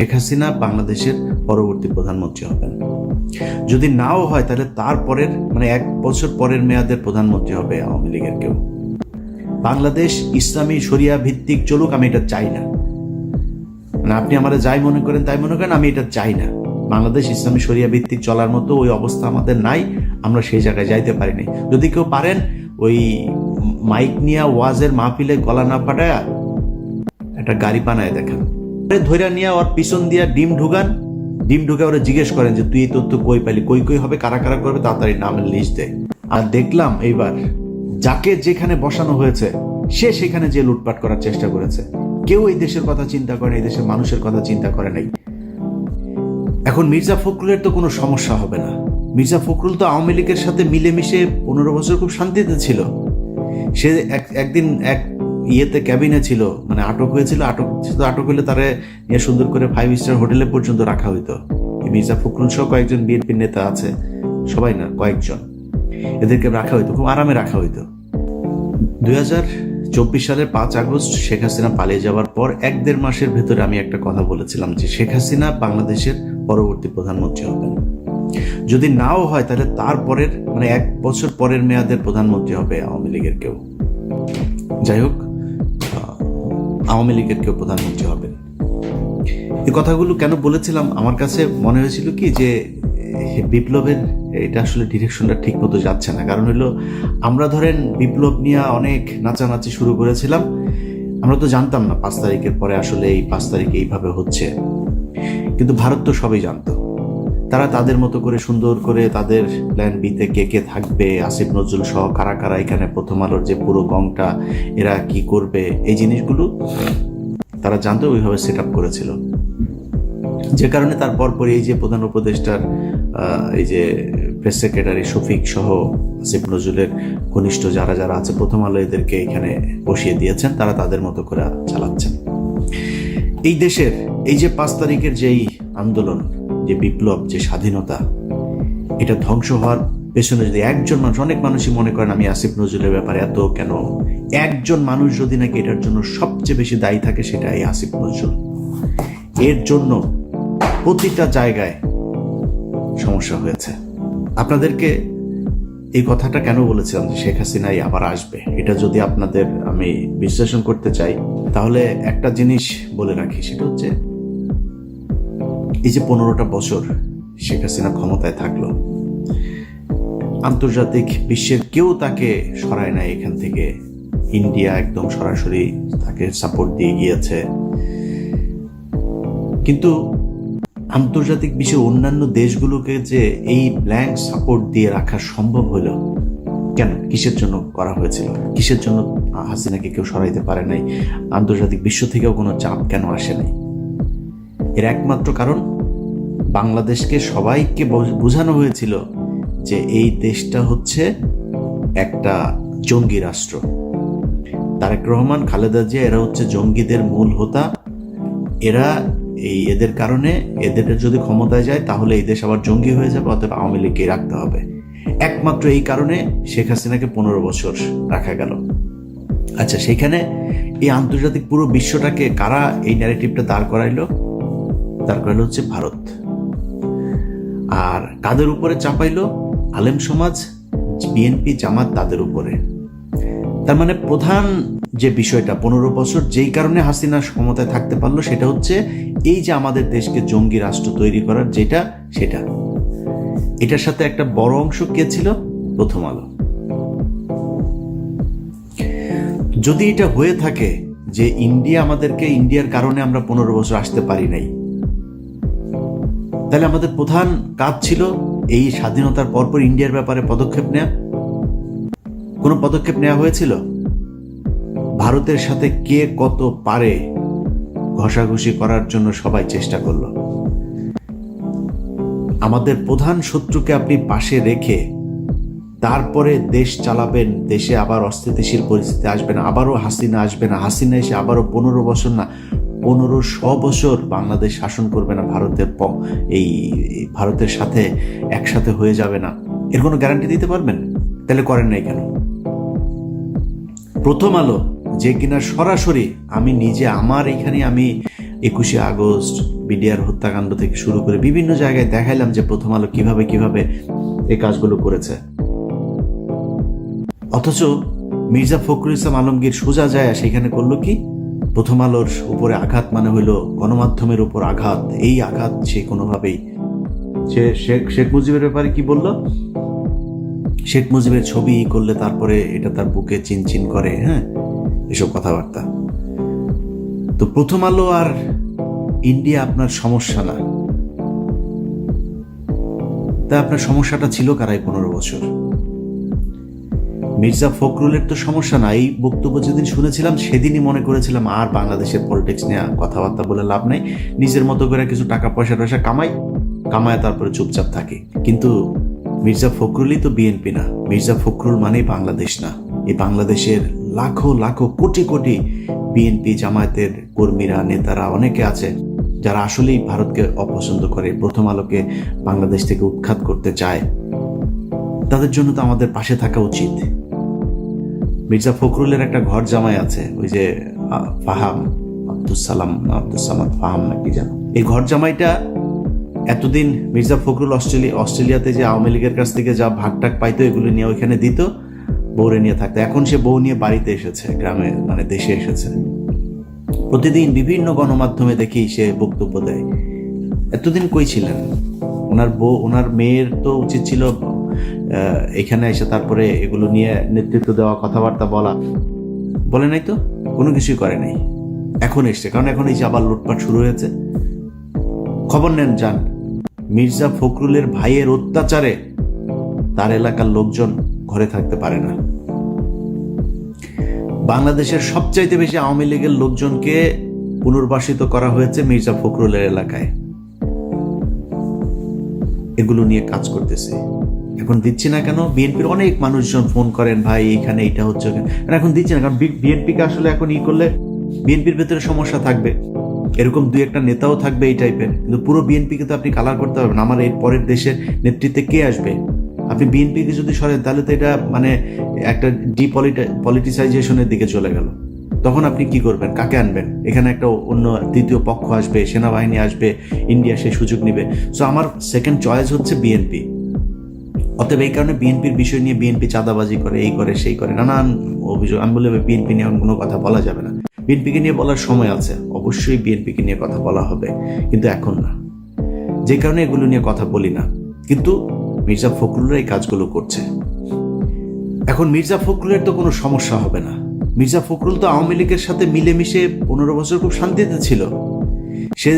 শেখ হাসিনা বাংলাদেশের পরবর্তী প্রধানমন্ত্রী হবেন। যদি নাও হয় তাহলে তারপরের 1 বছর পরের মেয়াদের প্রধানমন্ত্রী হবে আওয়ামী লীগের কেউ। বাংলাদেশ ইসলামী শরিয়া ভিত্তিক চলুক, আমি এটা চাই না। আপনি আমাদের যাই মনে করেন তাই মনে করেন, আমি এটা চাই না। বাংলাদেশ ইসলামী শরিয়া ভিত্তিক চলার মতো ওই অবস্থা আমাদের নাই, আমরা সেই জায়গায় যাইতে পারিনি। যদি কেউ পারেন ওই মাইক নিয়ে ওয়াজের মাহফিলে গলা না ফাটায়া একটা গাড়ি বানায় দেখান, ধৈর্য নিয়ে ওর পিছন দিয়া ডিম ঢুকে ওরা জিজ্ঞেস করেন যে তুই এই তথ্য কই পাইলি, কই হবে, কারা করবে, তাড়াতাড়ি নামের লিস্ট দেয়। আর দেখলাম এইবার যাকে যেখানে বসানো হয়েছে সে সেখানে যে লুটপাট করার চেষ্টা করেছে। কেউ এই দেশের কথা চিন্তা করে, এই দেশের মানুষের কথা চিন্তা করে নাই। এখন মির্জা ফখরুলের তো কোনো সমস্যা হবে না। মির্জা ফখরুল তো আওয়ামী লীগের সাথে মিলেমিশে 15 বছর খুব শান্তিতে ছিল। সে একদিন এক ক্যাবিনে ছিল, আটক হয়েছিল। আটক হলে তারে নিয়ে সুন্দর করে 5 স্টার হোটেলে পর্যন্ত রাখা হইতো। মির্জা ফখরুল সহ কয়েকজন বিএনপির নেতা আছে, সবাই না, কয়েকজন, এদেরকে রাখা হইতো, খুব আরামে রাখা হইতো। 2024 সালের 5 আগস্ট শেখ হাসিনা পালিয়ে যাওয়ার পর 1-1.5 মাসের ভেতরে আমি একটা কথা বলেছিলাম যে শেখ হাসিনা বাংলাদেশের পরবর্তী প্রধানমন্ত্রী হবেন। যদি নাও হয় তাহলে তারপরের 1 বছর পরের মেয়াদের প্রধানমন্ত্রী হবে আওয়ামী লীগের কেউ। যাই হোক, আওয়ামী লীগের কেউ প্রধানমন্ত্রী হবেন। এই কথাগুলো কেন বলেছিলাম, আমার কাছে মনে হয়েছিল কি যে বিপ্লবের এটা আসলে ডিরেকশনটা ঠিক মতো যাচ্ছে না। কারণ হলো, আমরা ধরেন বিপ্লব নিয়ে অনেক নাচানাচি শুরু করেছিলাম। আমরা তো জানতাম না 5 তারিখের পরে আসলে এই 5 তারিখে এইভাবে হচ্ছে, কিন্তু ভারত তো সবই জানতো। তারা তাদের মতো করে সুন্দর করে তাদের প্ল্যান বিতে কে থাকবে, আসিফ নজরুল সহ কারা এখানে প্রথম আলোর যে পুরো গংটা এরা কি করবে, এই জিনিসগুলো তারা জানতো, ওইভাবে সেট আপ করেছিল। যে কারণে তার পরপরই এই যে প্রধান উপদেষ্টার এই যে প্রেস সেক্রেটারি শফিক সহ আসিফ নজরুলের ঘনিষ্ঠ যারা আছে প্রথম আলো এদেরকে এখানে বসিয়ে দিয়েছেন, তারা তাদের মতো করে চালাচ্ছেন। এই দেশের এই যে 5 তারিখের যেই আন্দোলন, যে বিপ্লব, যে স্বাধীনতা, এটা ধ্বংস হওয়ার পেছনে যদি একজন মানুষ, অনেক মানুষই মনে করেন আমি আসিফ নজরুলের ব্যাপারে এত কেন, একজন মানুষ যদি নাকি এটার জন্য সবচেয়ে বেশি দায়ী থাকে সেটা এই আসিফ নজরুল। এর জন্য প্রতিটা জায়গায় সমস্যা হয়েছে। আপনাদেরকে এই কথাটা কেন বলেছিলাম যে শেখ হাসিনাই আবার আসবে, এটা যদি আপনাদের আমি বিশ্লেষণ করতে চাই তাহলে একটা জিনিস বলে রাখি, সেটা হচ্ছে এই যে 15টা বছর শেখ হাসিনা ক্ষমতায় থাকলো, আন্তর্জাতিক বিশ্বের কেউ তাকে সরায় নাই এখান থেকে। ইন্ডিয়া একদম সরাসরি তাকে সাপোর্ট দিয়ে গিয়েছে, কিন্তু আন্তর্জাতিক বিশ্বের অন্যান্য দেশগুলোকে যে এই ব্ল্যাঙ্ক সাপোর্ট দিয়ে রাখা সম্ভব হলো কেন? কিসের জন্য করা হয়েছিল? কিসের জন্য হাসিনাকে কেউ সরাইতে পারে নাই? আন্তর্জাতিক বিশ্ব থেকেও কোনো চাপ কেন আসে নাই? এর একমাত্র কারণ, বাংলাদেশকে সবাইকে বোঝানো হয়েছিল যে এই দেশটা হচ্ছে একটা জঙ্গি রাষ্ট্র। তারেক রহমান, খালেদা জিয়া এরা হচ্ছে জঙ্গিদের মূল হোতা। এদের কারণে এদের যদি ক্ষমতায় যায় তাহলে এই দেশ আবার জঙ্গি হয়ে যাবে, অতএব আওয়ামী লীগকে রাখতে হবে। একমাত্র এই কারণে শেখ হাসিনাকে 15 বছর রাখা গেল। আচ্ছা, সেখানে এই আন্তর্জাতিক পুরো বিশ্বটাকে কারা এই ন্যারেটিভটা দাঁড় করাইলো হচ্ছে ভারত। আর কাদের উপরে চাপাইলো? আলেম সমাজ, বিএনপি, জামাত, তাদের উপরে। তার মানে প্রধান যে বিষয়টা 15 বছর যেই কারণে হাসিনা ক্ষমতায় থাকতে পারলো সেটা হচ্ছে এই যে আমাদের দেশকে জঙ্গি রাষ্ট্র তৈরি করার সেটা। এটার সাথে একটা বড় অংশ কে ছিল? প্রথম আলো। যদি এটা হয়ে থাকে যে ইন্ডিয়ার কারণে আমরা 15 বছর আসতে পারি নাই, তাহলে আমাদের প্রধান কাজ ছিল এই স্বাধীনতার পরপর ইন্ডিয়ার ব্যাপারে পদক্ষেপ নেওয়া। কোনো পদক্ষেপ নেওয়া হয়েছিল? ভারতের সাথে কে কত পারে ঘষাঘষি করার জন্য সবাই চেষ্টা করলো। আমাদের প্রধান শত্রুকে আপনি পাশে রেখে তারপরে দেশ চালাবেন, দেশে আবার অস্থিতিশীল পরিস্থিতি আসবে না, আবারও হাসিনা আসবে না, হাসিনা এসে আবারও 15 বছর না 1500 বছর বাংলাদেশ শাসন করবে না, ভারতের সাথে একসাথে হয়ে যাবে না, এর কোনো গ্যারান্টি দিতে পারবেন? তাহলে করেন নাই কেন? প্রথম আলো যে কিনা সরাসরি, আমি নিজে আমার এখানে আমি 21শে আগস্ট, বিডিআর হত্যাকাণ্ড থেকে শুরু করে বিভিন্ন জায়গায় দেখাইলাম যে প্রথম আলো কিভাবে কিভাবে এই কাজগুলো করেছে। অথচ মির্জা ফখরুল ইসলাম আলমগীর সোজা যায় সেখানে করলো কি, প্রথম আলোর উপরে আঘাত মানে হইল গণমাধ্যমের উপর আঘাত। এই আঘাত সে কোনোভাবেই, সে শেখ মুজিবের ব্যাপারে কি বলল, শেখ মুজিবের ছবি করলে তারপরে এটা তার বুকে চিনচিন করে, হ্যাঁ, এসব কথাবার্তা। তো প্রথম আলো আর ইন্ডিয়া আপনার সমস্যা না, তা আপনার সমস্যাটা ছিল কারাই 15 বছর। মির্জা ফখরুলের তো সমস্যা না। এই বক্তব্য যেদিন শুনেছিলাম সেদিনই মনে করেছিলাম আর বাংলাদেশের পলিটিক্স নিয়ে কথাবার্তা বলে লাভ নাই, নিজের মতো করে কিছু টাকা পয়সা কামায় তারপরে চুপচাপ থাকে। কিন্তু মির্জা ফখরুলই তো বিএনপি না, মির্জা ফখরুল মানেই বাংলাদেশ না। এই বাংলাদেশের লাখো লাখো কোটি কোটি বিএনপি জামায়াতের কর্মীরা, নেতারা অনেকে আছে যারা আসলেই ভারতকে অপছন্দ করে, প্রথম আলোকে বাংলাদেশ থেকে উৎখাত করতে চায়। তাদের জন্য তো আমাদের পাশে থাকা উচিত। মির্জা ফখরুলের একটা ঘর জামাই আছে, ওই যে ফাহাম আব্দুসামাদ ফাহাম নাকি জানো, এই ঘর জামাইটা এতদিন মির্জা ফখরুল অস্ট্রেলিয়াতে যে আওয়ামী লীগের কাছ থেকে যা ভাগটাক পাইতো এগুলো নিয়ে ওইখানে দিত, বউরে নিয়ে থাকতো। এখন সে বউ নিয়ে বাড়িতে এসেছে, গ্রামে মানে দেশে এসেছে। প্রতিদিন বিভিন্ন গণমাধ্যমে দেখি সে বক্তব্য দেয়। এতদিন কই ছিলেন? ওনার মেয়ের তো উচিত ছিল এখানে এসে তারপরে এগুলো নিয়ে নেতৃত্ব দেওয়া, কথাবার্তা বলে নাই তো, কোনো কিছুই করে নাই। এখন এসছে, কারণ এখন এই যে আবার লুটপাট শুরু হয়েছে। খবর নেন, যান। মির্জা ফখরুলের ভাইয়ের অত্যাচারে তার এলাকার লোকজন ঘরে থাকতে পারে না। বাংলাদেশের সবচাইতে বেশি আওয়ামী লীগের লোকজনকে পুনর্বাসিত করা হয়েছে মির্জা ফখরুলের এলাকায়। এগুলো নিয়ে কাজ করতেছে। এখন দিচ্ছি না কেন? বিএনপির অনেক মানুষজন ফোন করেন, ভাই এখানে এটা হচ্ছে, এখন দিচ্ছি না কারণ বিএনপিকে আসলে এখন করলে বিএনপির ভেতরে সমস্যা থাকবে, এরকম দুই একটা নেতাও থাকবে এই টাইপের, কিন্তু পুরো বিএনপিকে তো আপনি কালার করতে পারবেন। আমার এর পরের দেশের নেতৃত্বে কে আসবে? আপনি বিএনপিকে যদি সরেন তাহলে তো এটা মানে একটা পলিটিসাইজেশনের দিকে চলে গেল। তখন আপনি কি করবেন? কাকে আনবেন? এখানে একটা অন্য তৃতীয় পক্ষ আসবে, সেনাবাহিনী আসবে, ইন্ডিয়া সেই সুযোগ নিবে। সো আমার সেকেন্ড চয়েস হচ্ছে বিএনপি। অতএব এই কারণে বিএনপির বিষয় নিয়ে বিএনপি চাঁদাবাজি করে, এই করে সেই করে, নানান অভিযোগ। আমি বলে বিএনপি নিয়ে কোনো কথা বলা যাবে না। বিএনপিকে নিয়ে বলার সময় আছে, অবশ্যই বিএনপিকে নিয়ে কথা বলা হবে, কিন্তু এখন না। যে কারণে এগুলো নিয়ে কথা বলি না। কিন্তু মির্জা ফখরুলরা এই কাজগুলো করছে। এখন মির্জা ফখরুলের তো কোনো সমস্যা হবে না। মির্জা ফখরুল তো আওয়ামী লীগের সাথে মিলেমিশে 15 বছর খুব শান্তিতে ছিল। সে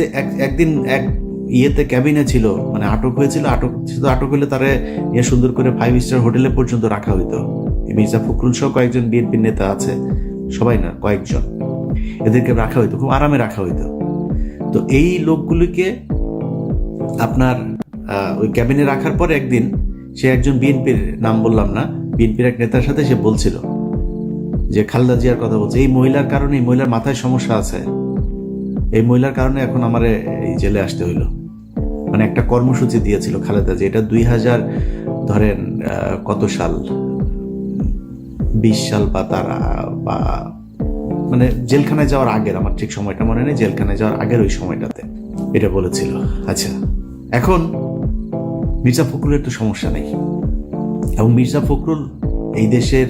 একদিন এক ইয়েতে ক্যাবিনে ছিল, মানে আটক হয়েছিল। আটক হলে তারে সুন্দর করে 5 স্টার হোটেলে পর্যন্ত রাখা হইতো। মির্জা ফখরুল সহ কয়েকজন বিএনপির নেতা আছে, সবাই না, কয়েকজন, এদেরকে রাখা হইতো, খুব আরামে রাখা হইতো। তো এই লোকগুলিকে আপনার ওই ক্যাবিনে রাখার পর একদিন সে একজন বিএনপির, নাম বললাম না, বিএনপির এক নেতার সাথে সে বলছিল যে খালেদা জিয়ার কথা বলছে, এই মহিলার কারণে, এই মহিলার মাথায় সমস্যা আছে, এই মহিলার কারণে এখন আমার এই জেলে আসতে হইলো। মানে একটা কর্মসূচি দিয়েছিল খালেদা জিয়া, এটা 2000 ধরেন কত সাল, 20 সাল বা তারা বা মানে জেলখানায় যাওয়ার আগের, আমার ঠিক সময়টা মনে নেই, জেলখানায় যাওয়ার আগের ওই সময়টাতে এটা বলেছিল। আচ্ছা, এখন মির্জা ফখরুলের তো সমস্যা নেই, এবং মির্জা ফখরুল এই দেশের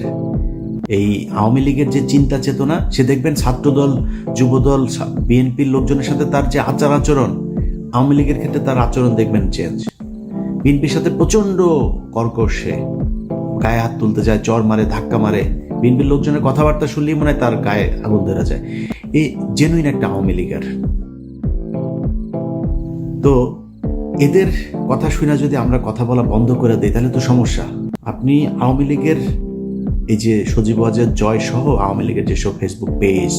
এই আওয়ামী লীগের যে চিন্তা চেতনা, সে দেখবেন ছাত্রদল, যুবদল, বিএনপির লোকজনের সাথে তার যে আচরণ, আওয়ামী লীগের ক্ষেত্রে তার আচরণ দেখবেন চেঞ্জ। বিএনপির সাথে প্রচন্ড কর্কশ, সে গায়ে হাত তুলতে যায়, চর মারে, ধাক্কা মারে। বিএনপির লোকজনের কথাবার্তা শুনলেই মনে হয় তার গায়ে আগুন ধরা যায়। এই জেনুইন একটা আওয়ামী লীগের। তো এদের কথা শুনে যদি আমরা কথা বলা বন্ধ করে দিই তাহলে তো সমস্যা। আপনি আওয়ামী লীগের এই যে সজীব ওয়াজেদ জয় সহ আওয়ামী লীগের যেসব ফেসবুক পেজ,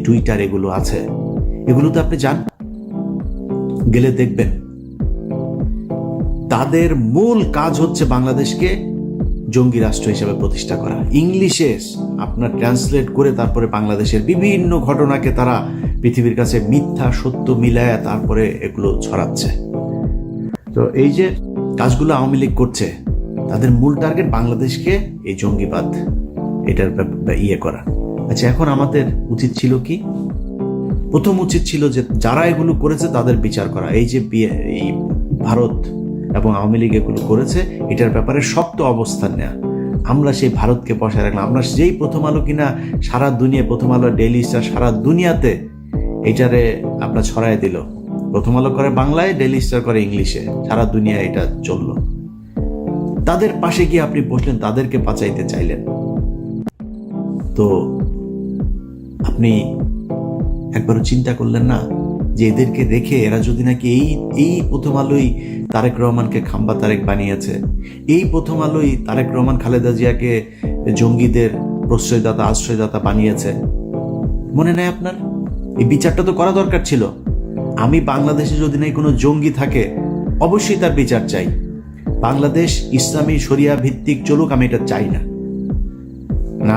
টুইটার এগুলো আছে, এগুলোতে আপনি যান, গেলে দেখবেন তাদের মূল কাজ হচ্ছে বাংলাদেশকে জঙ্গি রাষ্ট্র হিসেবে প্রতিষ্ঠা করা। ইংলিশে আপনার ট্রান্সলেট করে তারপরে বাংলাদেশের বিভিন্ন ঘটনাকে তারা পৃথিবীর কাছে মিথ্যা সত্য মিলায় তারপরে এগুলো ছড়াচ্ছে। তো এই যে কাজগুলো আওয়ামী লীগ করছে, তাদের মূল টার্গেট বাংলাদেশকে এই জঙ্গিবাদ এটার ইয়ে করা। আচ্ছা, এখন আমাদের উচিত ছিল কি? প্রথম উচিত ছিল যে যারা এগুলো করেছে তাদের বিচার করা। এই যে এই ভারত এবং আওয়ামী লীগ এগুলো করেছে, এটার ব্যাপারে শক্ত অবস্থান নেওয়া। আমরা সেই ভারতকে বসায় রাখলাম। আমরা যেই প্রথম আলো কিনা সারা দুনিয়া, প্রথম আলো, ডেইলি স্টার সারা দুনিয়াতে এটারে আপনার ছড়ায় দিল। প্রথম আলো করে বাংলায়, ডেইলি স্টার করে ইংলিশে, সারা দুনিয়া এটা চললো। তাদের পাশে গিয়ে আপনি বসলেন, তাদেরকে বাঁচাইতে চাইলেন। তো আপনি একবারও চিন্তা করলেন না যে এদেরকে রেখে এরা যদি নাকি এই প্রথম আলোই তারেক রহমানকে খাম্বা তারেক বানিয়েছে, এই প্রথম আলোই তারেক রহমান খালেদা জিয়াকে জঙ্গিদের প্রশ্রয়দাতা, আশ্রয়দাতা বানিয়েছে। মনে নেই আপনার? এই বিচারটা তো করা দরকার ছিল। আমি বাংলাদেশে যদি নাই কোনো জঙ্গি থাকে, অবশ্যই তার বিচার চাই। বাংলাদেশ ইসলামী শরিয়া ভিত্তিক চলুক, আমি এটা চাই না।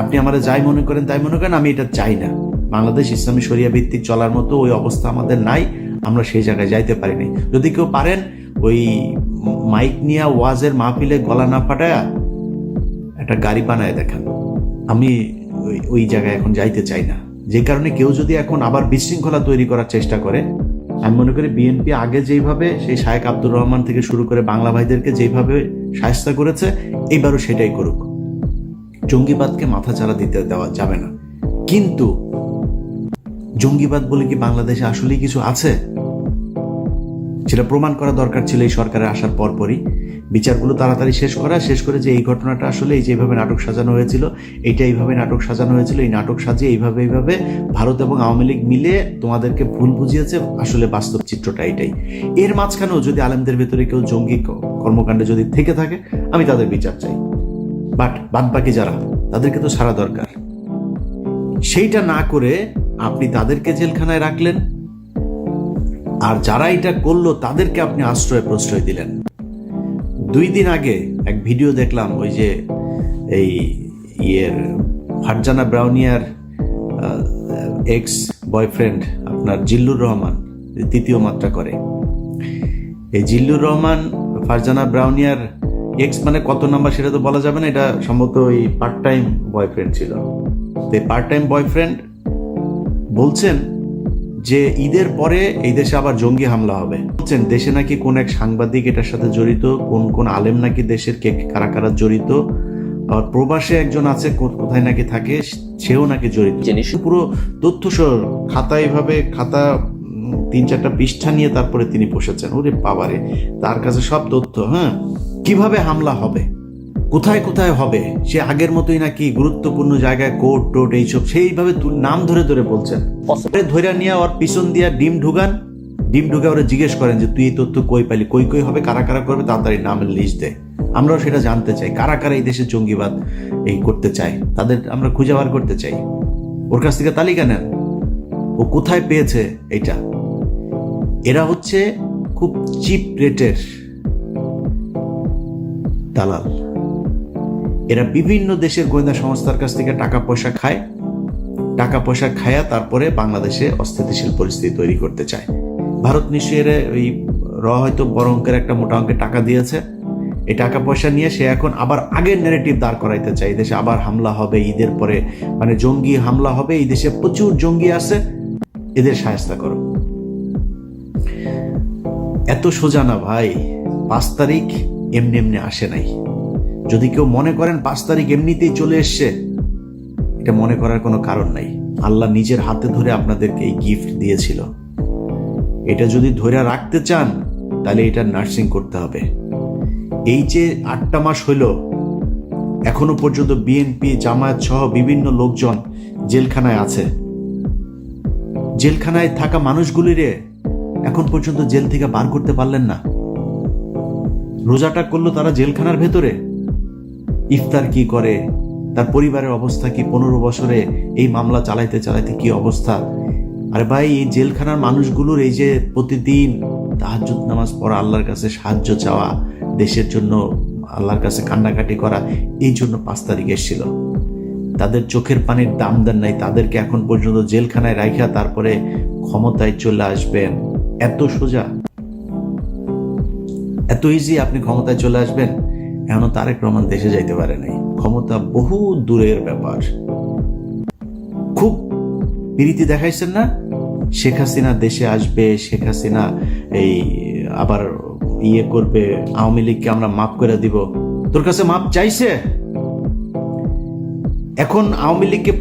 আপনি আমাদের যাই মনে করেন তাই মনে করেন, আমি এটা চাই না। বাংলাদেশ ইসলামী শরিয়া ভিত্তিক চলার মতো ওই অবস্থা আমাদের নাই, আমরা সেই জায়গায় যাইতে পারিনি। যদি কেউ পারেন, ওই মাইক নিয়ে ওয়াজের মাহফিলে গলা না ফাটায়া একটা গাড়ি বানায় দেখান। আমি ওই জায়গায় এখন যাইতে চাই না। যে কারণে কেউ যদি এখন আবার বিশৃঙ্খলা তৈরি করার চেষ্টা করে, আমি মনে করি বিএনপি আগে যেইভাবে সেই শায়েখ আব্দুর রহমান থেকে শুরু করে বাংলা ভাইদেরকে যেইভাবে শায়েস্তা করেছে, এইবারও সেটাই করুক। জঙ্গিবাদকে মাথাচাড়া দিতে দেওয়া যাবে না। কিন্তু জঙ্গিবাদ বলে কি বাংলাদেশে আসলেই কিছু আছে? সেটা প্রমাণ করা দরকার ছিল এই সরকারের আসার পরপরই। বিচারগুলো তাড়াতাড়ি শেষ করে যে এই ঘটনাটা আসলে এই যেভাবে নাটক সাজানো হয়েছিল, এইটা এইভাবে নাটক সাজানো হয়েছিল, এই নাটক সাজিয়ে এইভাবে ভারত এবং আওয়ামী লীগ মিলে তোমাদেরকে ভুল বুঝিয়েছে, আসলে বাস্তব চিত্রটা এটাই। এর মাঝখানেও যদি আলেমদের ভেতরে কেউ জঙ্গি কর্মকাণ্ডে যদি থেকে থাকে, আমি তাদের বিচার চাই। বাট বাদ বাকি যারা, তাদেরকে তো ছাড়া দরকার। সেইটা না করে আপনি তাদেরকে জেলখানায় রাখলেন, আর যারা এটা করলো তাদেরকে আপনি আশ্রয় প্রশ্রয় দিলেন। 2 দিন আগে এক ভিডিও দেখলাম, ওই যে এই ফারজানা ব্রাউনিয়ার এক্স বয়ফ্রেন্ড আপনার জিল্লুর রহমান 3য় মাত্রা করে। এই জিল্লুর রহমান ফারজানা ব্রাউনিয়ার এক্স মানে কত নাম্বার সেটা তো বলা যাবে না, এটা সম্ভবত ওই পার্ট টাইম বয়ফ্রেন্ড ছিল। পার্ট টাইম বয়ফ্রেন্ড বলছেন যে ঈদের পরে এই দেশে আবার জঙ্গি হামলা হবে। বলছেন দেশে নাকি কোন এক সাংবাদিক এটার সাথে জড়িত, কোন আলেম নাকি দেশের কে কারা কারা জড়িত, আর প্রবাসে একজন আছে কোথায় নাকি থাকে, সেও নাকি জড়িত। পুরো তথ্য খাতা, এইভাবে খাতা 3-4টা পৃষ্ঠা নিয়ে তারপরে তিনি বসেছেন। ওরে বাবারে, তার কাছে সব তথ্য। কিভাবে হামলা হবে, কোথায় কোথায় হবে, সে আগের মতোই নাকি গুরুত্বপূর্ণ জায়গায় কোর্ট টোট এইসব সেইভাবে নাম ধরে ধরে বলছেন। ধরে নিয়ে ওর পিছন দিয়া ডিম ঢুকে ওরা জিজ্ঞেস করেন যে তুই এই তথ্য কই পাইলি, কই হবে, কারা কারা করবে, তাড়াতাড়ি নামের লিস্ট দে। আমরাও সেটা জানতে চাই, কারা কারা এই দেশে জঙ্গিবাদ এই করতে চায়, তাদের আমরা খুঁজে বার করতে চাই। ওর কাছ থেকে তালিকা নেন, ও কোথায় পেয়েছে এইটা। এরা হচ্ছে খুব চিপ রেটের দালাল। এরা বিভিন্ন দেশের গোয়েন্দা সংস্থার কাছ থেকে টাকা পয়সা খায়া তারপরে বাংলাদেশে অস্থিতিশীল পরিস্থিতি তৈরি করতে চায়। ভারত নিশ্চয়ই এর ওই হয়তো বড় অঙ্কের একটা মোটা অঙ্কের টাকা দিয়েছে। এই টাকা পয়সা নিয়ে সে এখন আবার আগের ন্যারেটিভ দাঁড় করাইতে চায়, এই দেশে আবার হামলা হবে ঈদের পরে, মানে জঙ্গি হামলা হবে, এই দেশে প্রচুর জঙ্গি আছে, এদের শায়েস্তা করো। এত সোজা না ভাই। 5 তারিখ এমনি আসে নাই। যদি কেউ মনে করেন 5 তারিখ এমনিতেই চলে এসছে, এটা মনে করার কোনো কারণ নাই। আল্লাহ নিজের হাতে ধরে আপনাদেরকে এই গিফট দিয়েছিল। এটা যদি ধরে রাখতে চান তাহলে এটা নার্সিং করতে হবে। এই যে 8টা মাস হইল, এখনো পর্যন্ত বিএনপি জামায়াত সহ বিভিন্ন লোকজন জেলখানায় আছে। জেলখানায় থাকা মানুষগুলিরে এখন পর্যন্ত জেল থেকে বার করতে পারলেন না। রোজাটা করলো তারা জেলখানার ভেতরে। ইফতার কি করে, তার পরিবারের অবস্থা কি, 15 বছরে এই মামলা চালাইতে কি অবস্থা। আরে ভাই, এই জেলখানার মানুষগুলোর এই যে প্রতিদিন তাহাজ্জুদ নামাজ পড়া, আল্লাহর কাছে সাহায্য চাওয়া, দেশের জন্য আল্লাহর কাছে কান্নাকাটি করা, এই জন্য 5 তারিখ এসেছিল। তাদের চোখের পানির দাম দেন নাই, তাদেরকে এখন পর্যন্ত জেলখানায় রাখা তারপরে ক্ষমতায় চলে আসবেন। এত সোজা, এত ইজি আপনি ক্ষমতায় চলে আসবেন। এখনো তারেক রহমান দেশে যাইতে পারে নাই। ক্ষমতা বহু দূরের ব্যাপার। খুব প্রীতি দেখাইছেন না, শেখ হাসিনা দেশে আসবে, শেখ হাসিনা এই আবার করবে, আওয়ামী লীগকে আমরা মাফ করে দিব। তোর কাছে মাপ চাইছে? এখন আওয়ামী লীগকে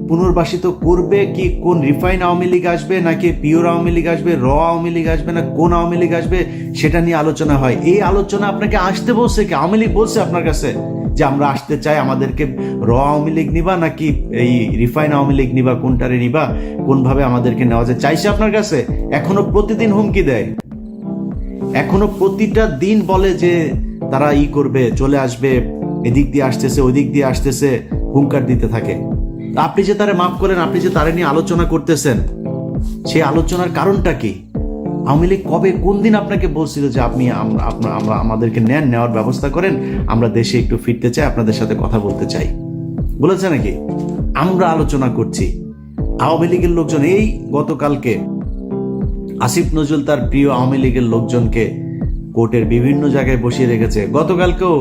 পুনর্বাসিত করবে কি? কোন রিফাইন আওয়ামী লীগ আসবে, নাকি পিওর আওয়ামী লীগ আসবে, র আওয়ামী লীগ আসবে, না কোন আওয়ামী লীগ আসবে, সেটা নিয়ে আলোচনা হয়। এই আলোচনা আপনাকে আসতে বলছে কি? আওয়ামী লীগ বলছে আপনার কাছে যে আমরা আসতে চাই, আমাদেরকে র আওয়ামী লীগ নিবা নাকি এই রিফাইন আওয়ামী লীগ নিবা, কোনটারে নিবা, কোনভাবে আমাদেরকে নেওয়া যায়, চাইছে আপনার কাছে? এখনো প্রতিদিন হুমকি দেয়, এখনো প্রতিটা দিন বলে যে তারা করবে, চলে আসবে, এদিক দিয়ে আসতেছে, ওই দিক দিয়ে আসতেছে, হুঙ্কার দিতে থাকে। আপনি যে তারে মাফ করেন, আপনি যে তারে নিয়ে আলোচনা করতেছেন, সেই আলোচনার কারণটা কি? আওয়ামী লীগ কবে, কোন দিন আপনাকে বলছিল যে আপনি আমাদেরকে নেওয়ার ব্যবস্থা করেন, আমরা দেশে একটু ফিরতে চাই, আপনাদের সাথে কথা বলতে চাই, বলেছে নাকি? আমরা আলোচনা করছি। আওয়ামী লীগের লোকজন এই গতকালকে আসিফ নজরুল তার প্রিয় আওয়ামী লীগের লোকজনকে কোর্টের বিভিন্ন জায়গায় বসিয়ে রেখেছে। গতকালকেও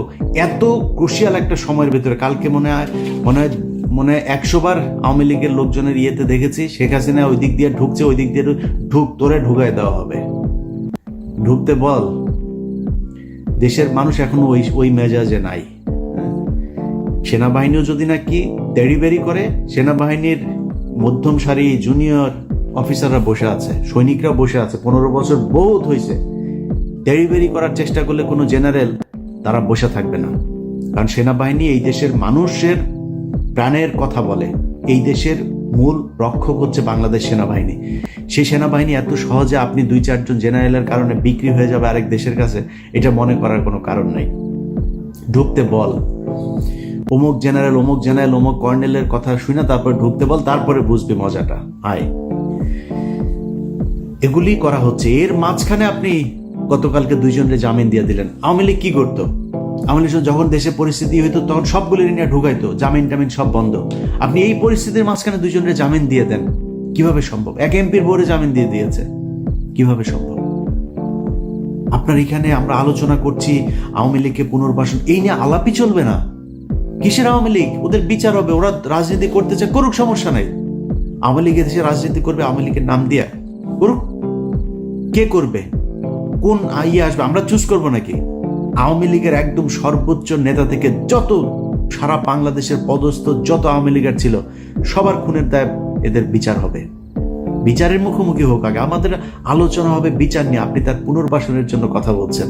এত ক্রুশিয়াল একটা সময়ের ভিতরে, কালকে মনে হয় 100 বার আওয়ামী লীগের লোকজনের দেখেছি, শেখ হাসিনা ওই দিক দিয়ে ঢুকছে, ওই দিক দিয়ে তোরে ঢুকাই দেওয়া হবে, ঢুকতে বল। দেশের মানুষ এখনো ওই মেজাজে নাই। সেনাবাহিনীও যদি নাকি দেরিবেরি করে, সেনাবাহিনীর মধ্যম সারি জুনিয়র অফিসাররা বসে আছে, সৈনিকরা বসে আছে, 15 বছর বহুত হয়েছে। দেরিবেরি করার চেষ্টা করলে কোনো জেনারেল তারা বসে থাকবে না, কারণ সেনাবাহিনী এই দেশের মানুষের প্রাণের কথা বলে। এই দেশের মূল রক্ষক হচ্ছে বাংলাদেশ সেনাবাহিনী। সেই সেনাবাহিনী এত সহজে আপনি 2-4 জন জেনারেলের কারণে বিক্রি হয়ে যাবে আরেক দেশের কাছে, এটা মনে করার কোনো কারণ নাই। ঢুকতে বল, অমুক জেনারেল অমুক কর্নেলের কথা শুনে তারপর ঢুকতে বল, তারপরে বুঝবি মজাটা। আয়, এগুলি করা হচ্ছে। এর মাঝখানে আপনি গতকালকে 2 জনের জামিন দিয়ে দিলেন। আওয়ামী লীগ কি করতো? আওয়ামী লীগ যখন দেশে পরিস্থিতি হইতো তখন সবগুলি নিয়ে ঢুকাইতো, জামিন টামিন সব বন্ধ। আপনি এই পরিস্থিতির মাঝখানে 2 জনের জামিন দিয়ে দেন, কিভাবে সম্ভব? এক এমপির বোর্ডে জামিন দিয়ে দিয়েছে, কিভাবে সম্ভব? আপনার এখানে আমরা আলোচনা করছি আওয়ামী লীগকে পুনর্বাসন, এই নিয়ে আলাপই চলবে না। কিসের আওয়ামী লীগ? ওদের বিচার হবে, ওরা রাজনীতি করতে চায়, করুক, সমস্যা নাই। আওয়ামী লীগের দেশে রাজনীতি করবে আওয়ামী লীগের নাম দিয়ে, করুক। কে করবে? কোন আসবে? আমরা চুজ করবো নাকি? আওয়ামী লীগের একদম সর্বোচ্চ নেতা থেকে যত সারা বাংলাদেশের পদস্থ যত আওয়ামী লীগের ছিল, সবার খুনের দায় এদের বিচার হবে। বিচারের মুখোমুখি হোক আগে, আমাদের আলোচনা হবে বিচার নিয়ে। আপনি তার পুনর্বাসনের জন্য কথা বলছেন,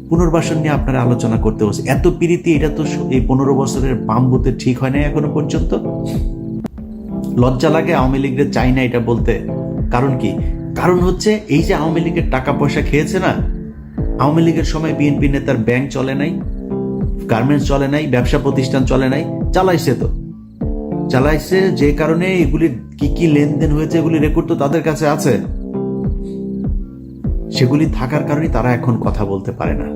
পুনর্বাসন নিয়ে আপনারা আলোচনা করতে বলছে। এত প্রীতি, এটা তো এই 15 বছরের বামবুতে ঠিক হয় না এখনো পর্যন্ত। লজ্জা লাগে আওয়ামী লীগের চাই না এটা বলতে। কারণ কি? কারণ হচ্ছে এই যে আওয়ামী লীগের টাকা পয়সা খেয়েছে না, আওয়ামী লীগের সময় বিএনপি নেতার ব্যাংক চলে নাই, গার্মেন্টস চলে নাই, ব্যবসা প্রতিষ্ঠান চলে নাই, চালাইছে যে কারণে এগুলি কি কি লেনদেন হয়েছে এগুলি রেকর্ড তো তাদের কাছে আছে। সেগুলি থাকার কারণে তারা এখন কথা বলতে পারে না।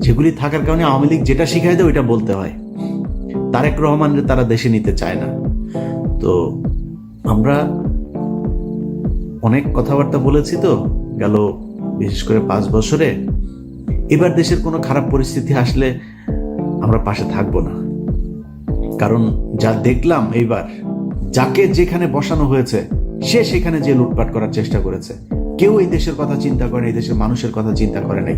সেগুলি থাকার কারণে আওয়ামী লীগ যেটা শিখাই দেয় ওইটা বলতে হয়। তারেক রহমানের তারা দেশে নিতে চায় না। তো আমরা অনেক কথাবার্তা বলেছি তো গেল, বিশেষ করে 5 বছরে। এবার দেশের কোনো খারাপ পরিস্থিতি আসলে আমরা পাশে থাকবো না, কারণ যা দেখলাম এইবার, যাকে যেখানে বসানো হয়েছে সেখানে যে লুটপাট করার চেষ্টা করেছে। কেউ এই দেশের কথা চিন্তা করে না, এই দেশের মানুষের কথা চিন্তা করে নাই।